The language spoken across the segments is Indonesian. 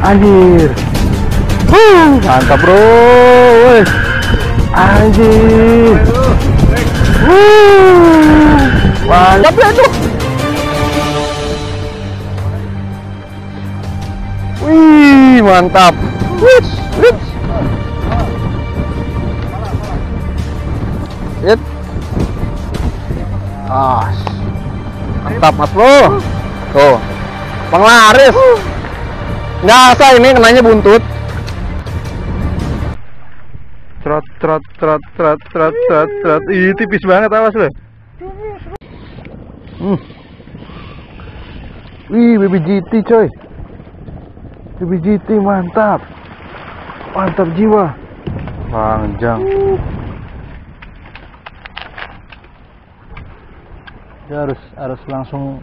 Anjir. Mantap bro. Anjir. Mantap ya tuh. Wih, mantap. Mantap mas bro. Tuh, penglaris. Nggak asal ini kenanya buntut. Trot. Ih, tipis banget awas loh. Wih, baby GT coy. Baby GT mantap. Mantap jiwa. Panjang. Dia harus langsung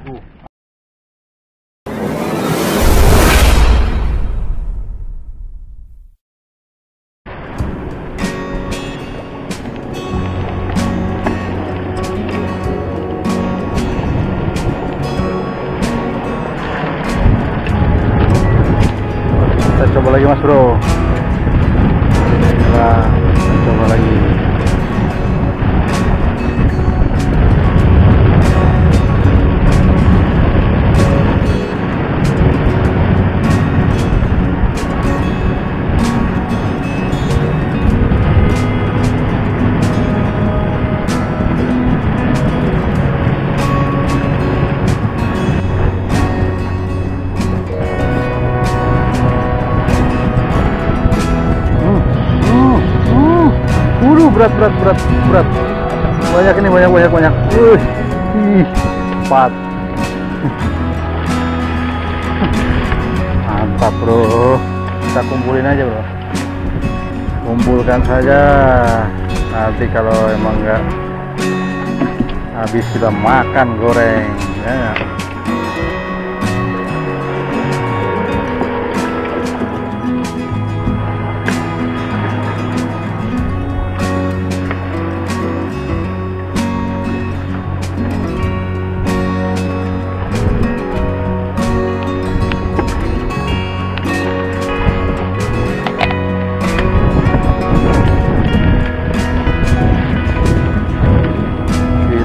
kita coba lagi mas bro. Nah, kita coba lagi. Berat. Banyak ini, banyak. Empat. Mantap bro. Kita kumpulin aja bro. Kumpulkan saja. Nanti kalau emang enggak habis kita makan goreng ya.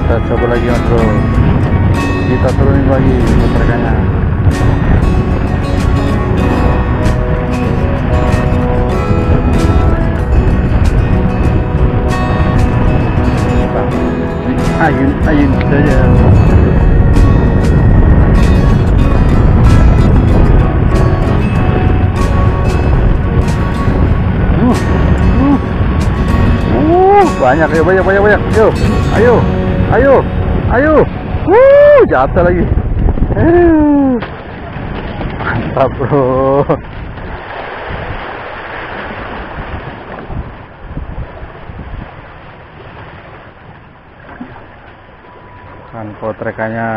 Kita coba lagi mas bro. Kita turunin lagi kotrakannya. Ayun saja. Banyak. Yo, ayo. Jatuh lagi. Mantap bro. Kan potrekannya.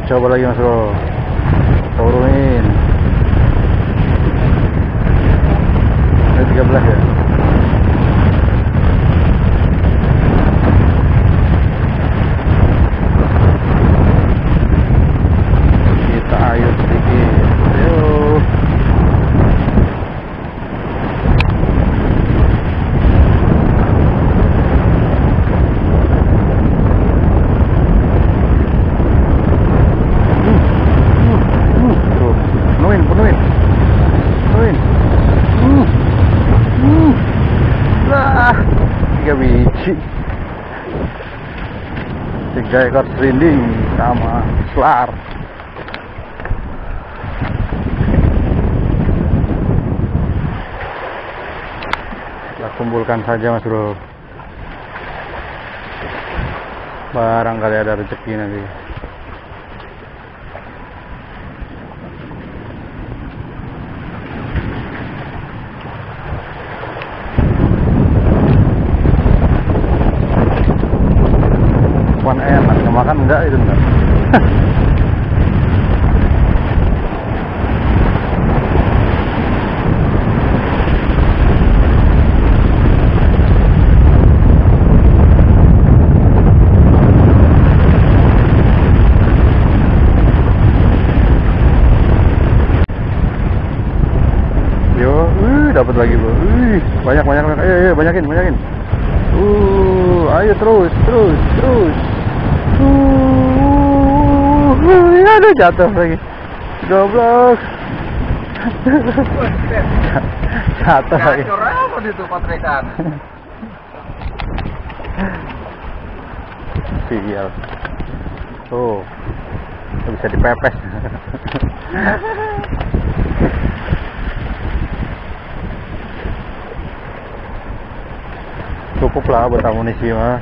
Coba lagi mas bro. Turunin. Ini 13 ya. Kita ayun sedikit. Ayo. Penuhin. 3 biji. 3 ekor serinding sama selar. Kita kumpulkan saja mas bro. Barangkali ada rezeki nanti. Bukan enak, makan enggak itu enggak. Dapat lagi bro, banyak, ayo banyakin, ayo terus, ada jatuh lagi, goblok, jatuh lagi. Apa itu potrekan? Sial, tuh bisa dipepes. Cukup lah buat amunisi mah.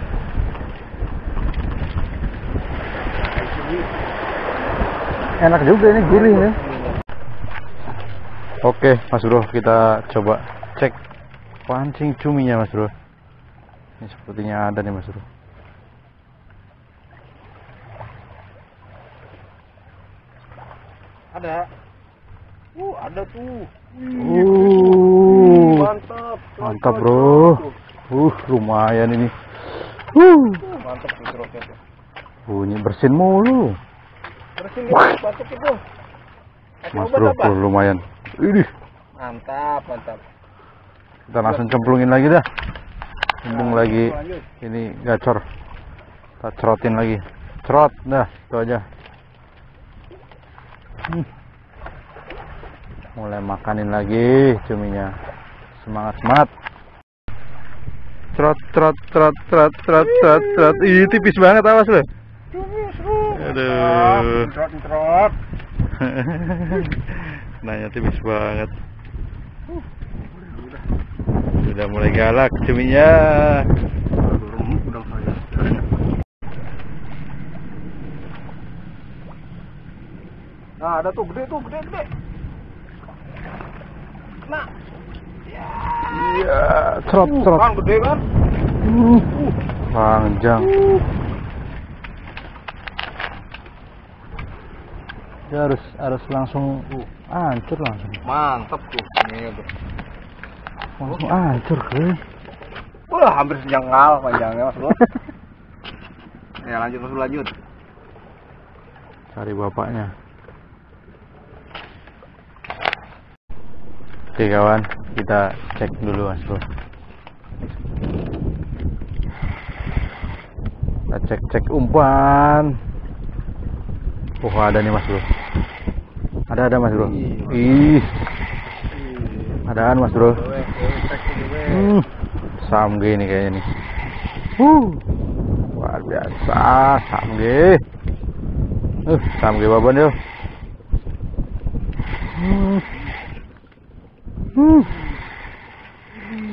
Enak juga ini, gurih ya. Oke Mas Bro, kita coba cek pancing cuminya Mas Bro. Ini sepertinya ada nih Mas Bro. Ada. Ada tuh. Mantap bro. Lumayan ini. Mantap tuh trotnya tuh. Bunyi bersin mulu. Bersin gitu, mantap itu. Mas Bro, lumayan. Ini. Mantap. Kita langsung cemplungin lagi dah. Mumpung lagi ini gacor. Kita cerotin lagi. Cerot dah, itu aja. Mulai makanin lagi cuminya. Semangat. Trot. Ih, tipis banget, awas loh. Aduh. Trot. Nanya tipis banget. Sudah mulai galak cuminya. Nah, ada tuh gede. Nah. Iya, trot. Kan gede kan? Panjang. Dia harus langsung hancur langsung. Mantap tuh ini tuh. Langsung hancur ke. Wah, hampir sejengkal panjangnya Mas Bro. Ya lanjut. Cari bapaknya. Oke kawan, kita cek dulu Mas Bro. Kita cek umpan. Ada nih Mas Bro. Ada Mas Bro. Ih. Adaan Mas Bro. Samge nih kayaknya nih. Luar biasa samge. Samge babon yo.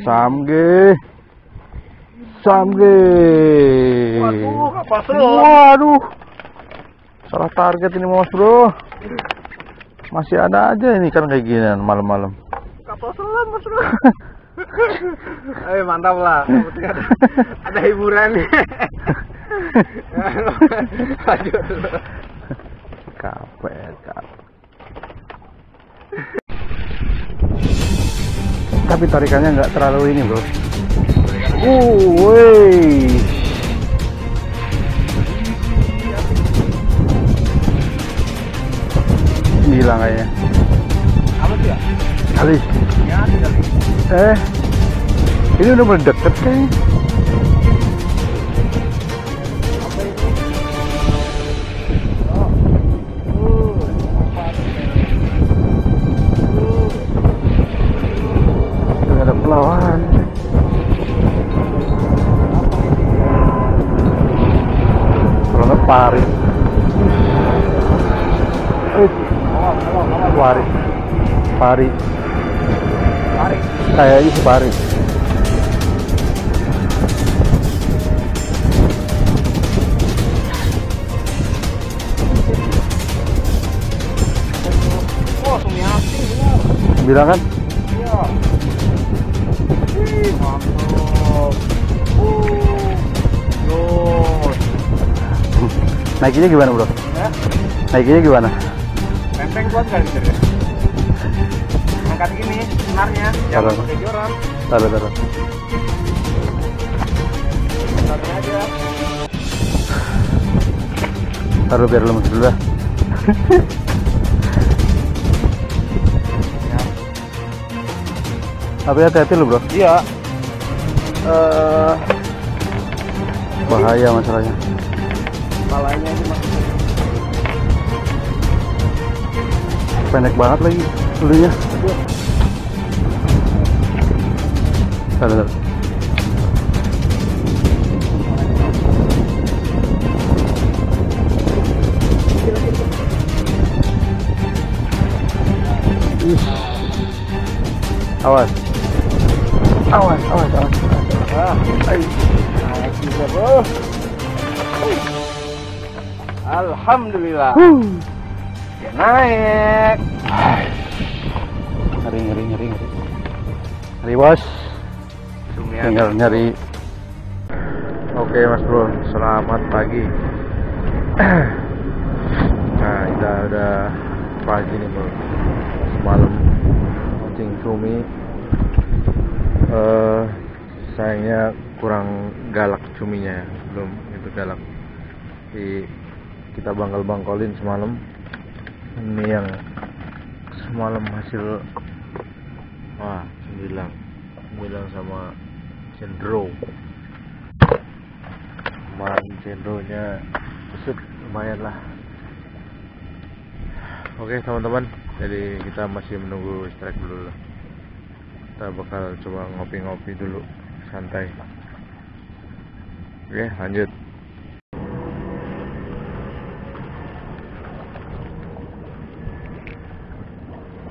Samge. Waduh. Salah target ini Mas Bro. Masih ada aja ini kan kayak gini malam-malam. Kapal selam Mas Bro. Mantap lah. Ada hiburan nih. Lanjut. Kapet. Tapi tarikannya nggak terlalu ini bro. Woi. Hilang kayaknya. Apa sih ya? Kali. Ini udah mulai deket kayaknya. Ada pelawan. Karena pari. Pari. Kayaknya sih pari. bilang kan? Iya. Wih, mantap. Terus. Naikinnya gimana bro? Ya, Naikinnya gimana? pempeng kuat nggak gitu ya? Angkat gini, senarnya, jangan Taruh. pakai joran. Taruh. Senarnya aja. Taruh biar lemes dulu dah. Ya. Tapi hati-hati lu bro, Iya. bahaya masalahnya. Kepalanya ini masih Pendek banget lagi dulunya. Taruh. Awas. naik juga, bro. Alhamdulillah. Ya, naik. Ngeri bos. Cumian. Tinggal nyari. Oke mas bro, selamat pagi. Nah kita udah pagi nih bro. Semalam mancing cumi. Sayangnya kurang galak cuminya, belum itu galak. Kita bangkol-bangkolin semalam. Ini yang semalam hasil 9 sama cendro. Kemarin cendronya besut lumayan lah. Oke teman-teman, jadi kita masih menunggu strike dulu lah. Kita bakal coba ngopi-ngopi dulu, santai. Oke lanjut.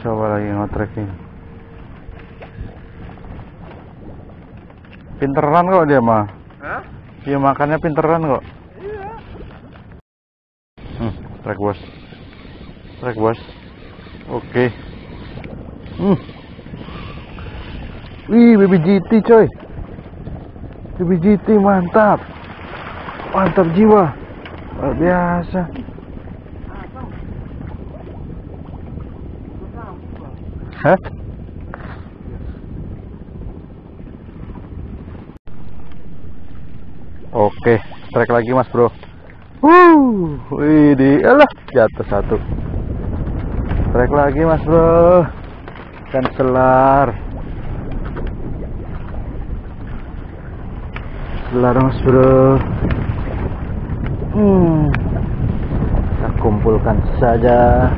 Coba lagi nge-tracking. Pinteran kok dia mah. Hah? Dia makannya pinteran kok. Iya. Strike bos. Oke. Wih, baby GT coy. Baby GT mantap. Mantap jiwa. Luar biasa. Hah? Oke, strike lagi mas bro. Wih, jatuh satu. Strike lagi mas bro. Ikan selar. Selar mas bro. Kita kumpulkan saja.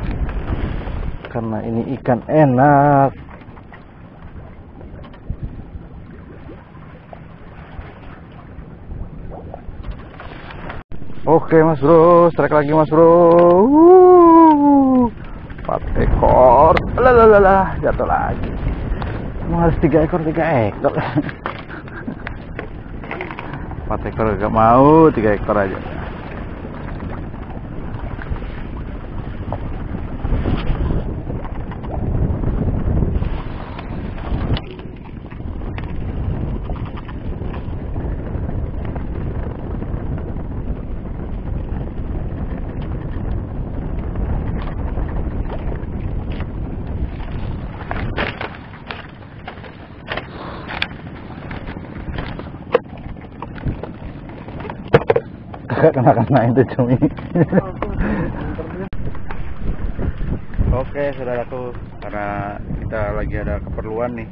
Karena ini ikan enak. Oke mas bro, strike lagi mas bro. 4 ekor. Lalalala, jatuh lagi. Emang harus 3 ekor. 4 ekor gak mau, 3 ekor aja. Kena itu cumi. Oke saudaraku, karena kita lagi ada keperluan nih,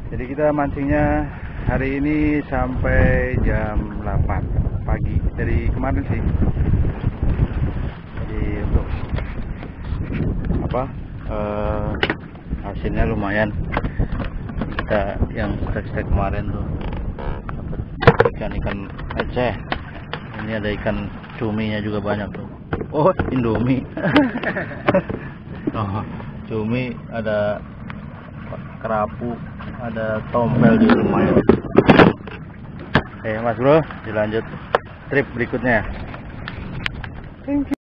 jadi kita mancingnya hari ini sampai jam 8 pagi dari kemarin sih. Jadi untuk hasilnya lumayan. Kita yang strike kemarin tuh dapat ikan Aceh. Ini ada ikan cuminya juga banyak tuh. Oh, Indomie. Oh, cumi, ada kerapu, ada tompel juga lumayan. Oke, Mas Bro, dilanjut trip berikutnya. Thank you.